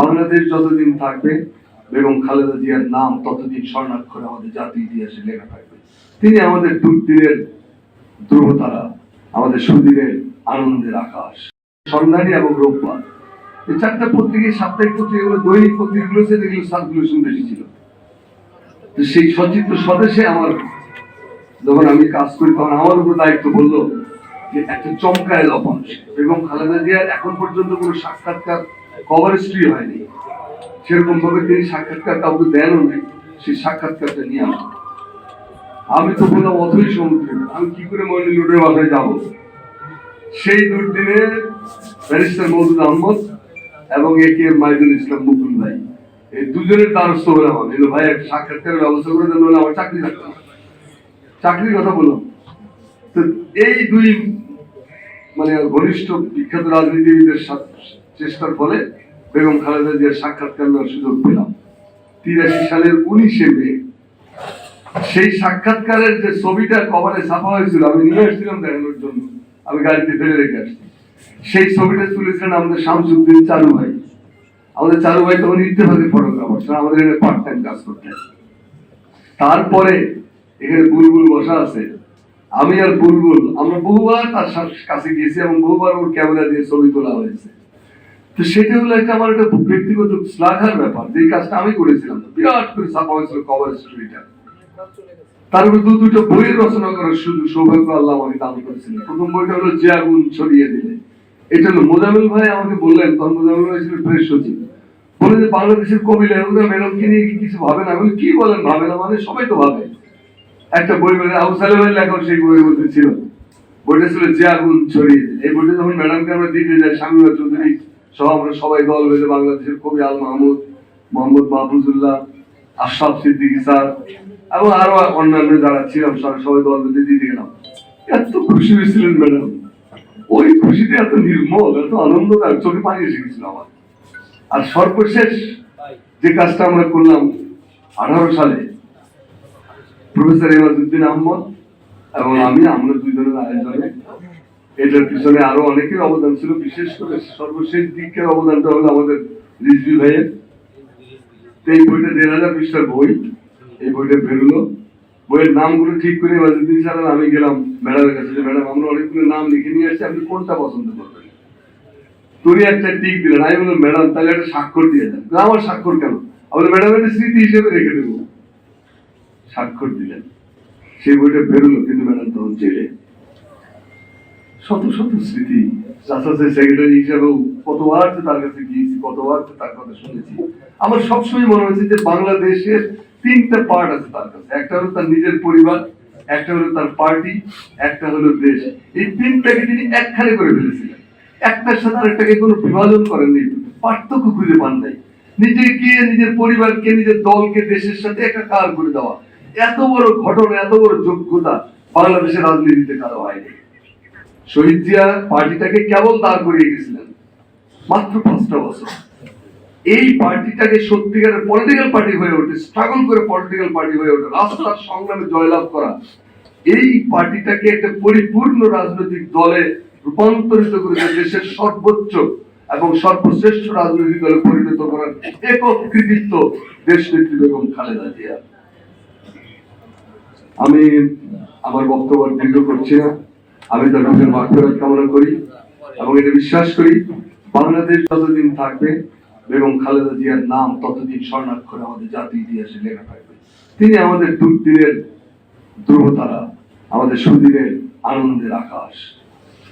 বাংলাদেশ যতদিন থাকবে বেগম খালেদা জিয়ার নাম ততদিন স্বর্ণাক্ষরে আমাদের জাতীয় ইতিহাসে লেখা থাকবে। তিনি আমাদের দুর্দিনের ধ্রুবতারা, আমাদের সুদিনের আনন্দের আকাশ। সন্ধানী এবং রোববার এই চারটা পত্রিকা, সাপ্তাহিক পত্রিকাগুলো, দৈনিক পত্রিকাগুলো যেগুলো সার্কুলেশন বেশি ছিল। তো সেই সচিত্র স্বদেশে আমার যখন আমি কাজ করি তখন আমার উপর দায়িত্ব বললো যে একটা চমকায় অপঞ্চ বেগম খালেদা জিয়ার এখন পর্যন্ত কোনো সাক্ষাৎকার কভারেজই হয়নি, সেরকম ভাবে তিনি সাক্ষাৎকার কাউকে দেনও নাই। সেই সাক্ষাৎকারটা নিয়ে আমি তো বললাম অথই সমুদ্রে আমি কি করে মইনুল রোডের বাসায় যাবো। সেই দুর্দিনে ব্যারিস্টার মওদুদ আহমদ এবং একে মাইদুল ইসলাম মুকুল ভাই, এই দুজনের দ্বারস্থ হলাম আমি, ভাই এক সাক্ষাৎকারের ব্যবস্থা করে দেন, আমার চাকরি থাকতো না। চাকরির কথা বললাম তো এই দুই মানে ঘনিষ্ঠ বিখ্যাত রাজনীতিবিদের চেষ্টার ফলে বেগম খালেদা জিয়ার সাক্ষাৎকার নেওয়ার সুযোগ পেলাম 83 সালের 19শে মে। সেই সাক্ষাৎকারের যে ছবিটা কভারে ছাপা হয়েছিল আমি নিয়ে আসছিলাম দেখানোর জন্য, আমি গাড়িতে ফেলে রেখে আসছি। সেই ছবিটা তুলেছিলেন আমাদের শামসুদ্দিন চারু ভাই। আমাদের চারু ভাই তখন ইত্তেফাকের ফটোগ্রাফার, আমাদের এখানে পার্ট টাইম কাজ করতেন। তারপরে এখানে বুলবুল বসা আছে, আমি আর বুলবুল আমরা বহুবার তার কাছে গিয়েছি এবং বহুবার ওর ক্যামেরা দিয়ে ছবি তোলা হয়েছে। তো সেটা হলো একটা আমার একটা ব্যক্তিগত শ্লাঘার ব্যাপার, যে কাজটা আমি করেছিলাম। বিরাট করে ছাপা হয়েছিল কভার স্টোরিটা। তারপরে দুটো বইয়ের রচনা করার সুযোগ সৌভাগ্য আল্লাহ আমাকে দান করেছিলেন। প্রথম বইটা হলো যে আগুন ছড়িয়ে দিলে, এটা হলো মোজামিল ভাই আমাকে বললেন, তখন মোজামিল ভাই ছিল প্রেস সচিব, বলে যে বাংলাদেশের কবি লেখকরা ম্যাডামকে নিয়ে কিছু ভাবে না। আমি কি বলেন ভাবে না মানে, সবাই তো ভাবে। একটা বই মানে আবু সালেমের লেখক সেই বইয়ের মধ্যে ছিল, বইটা ছিল যে আগুন ছড়িয়ে দিলে। এই বইটা যখন ম্যাডামকে আমরা দিতে যাই, শামীমা চৌধুরী সহ আমরা সবাই দল বেঁধে বাংলাদেশের কবি আল মাহমুদ, মোহাম্মদ মাহফুজুল্লাহ, আশরাফ সিদ্দিকী স্যার এবং আরো অন্যান্য যারা ছিলাম সবাই দল বেঁধে দিতে গেলাম। এত খুশি হয়েছিলেন ম্যাডাম, ওই খুশিতে এত নির্মল, এত আনন্দদায়ক, চোখে পানি এসে গেছিল আমার। আর সর্বশেষ যে কাজটা আমরা করলাম 18 সালে, প্রফেসর এমাজউদ্দিন আহমদ এবং আমরা দুইজনের আয়োজনে, এটার পিছনে আরো অনেকের অবদান ছিল, বিশেষ করে সর্বশেষ দিকের অবদানটা হলো আমাদের রিজভি ভাইয়ের। এই বইটা 1000 পৃষ্ঠার বই, এই বইটা বেরোলো। বইয়ের নামগুলো ঠিক করে এমাজউদ্দিন স্যার আমি গেলাম ম্যাডামের কাছে, যে ম্যাডাম আমরা অনেকগুলো নাম লিখে নিয়ে আসছি, আপনি কোনটা পছন্দ করবেন। তুমি একটা টিক দিলেন, আমি বললাম ম্যাডাম তাহলে একটা স্বাক্ষর দিয়ে দেন। আমার স্বাক্ষর কেন? আমি ম্যাডাম একটা স্মৃতি হিসেবে রেখে দেবো। স্বাক্ষর দিলেন, সেই বইটা বেরোলো, কিন্তু ম্যাডাম তখন জেলে। শত শত স্মৃতি, সেক্রেটারি হিসাবেও কতবার তার কাছে গিয়েছি, কতবার তার কথা শুনেছি। আমার সবসময় মনে হয়েছে যে বাংলাদেশের 3টা পার্ট আছে তার কাছে, একটা হলো তার নিজের পরিবার, একটা হলো তার পার্টি, একটা হলো দেশ। এই 3টাকে তিনি একখানে করে ফেলেছিলেন, একটার সাথে আরেকটাকে কোনো বিভাজন করেননি, পার্থক্য খুঁজে পান নাই। নিজেকে, নিজের পরিবারকে, নিজের দলকে দেশের সাথে একাকার করে দেওয়া, এত বড় ঘটনা, এত বড় যোগ্যতা বাংলাদেশের রাজনীতিতে কারো হয়নি। শহীদ জিয়া পার্টিটাকে কেবল দাঁড় করিয়ে গেছিলেন মাত্র 5টা বছর। এই পার্টিটাকে সত্যিকারের পলিটিক্যাল পার্টি হয়ে ওঠে, স্ট্রাগল করে পলিটিক্যাল পার্টি হয়ে ওঠে, রাস্তার সংগ্রামে জয়লাভ করা, এই পার্টিটাকে একটা পরিপূর্ণ রাজনৈতিক দলে রূপান্তরিত করে দেশের সর্বোচ্চ এবং সর্বশ্রেষ্ঠ রাজনৈতিক দলে পরিণত করার একক কৃতিত্ব দেশ নেত্রী বেগম খালেদা জিয়া। আমি আমার বক্তব্য দীর্ঘ করছি না, আমি তার রোগের মাগফিরাত কামনা করি এবং এটা বিশ্বাস করি বাংলাদেশ যতদিন থাকবে বেগম খালেদা জিয়ার নাম ততদিন স্বর্ণাক্ষরে আমাদের জাতীয় ইতিহাসে লেখা থাকবে। তিনি আমাদের দুর্দিনের ধ্রুবতারা, আমাদের সুদিনের আনন্দের আকাশ।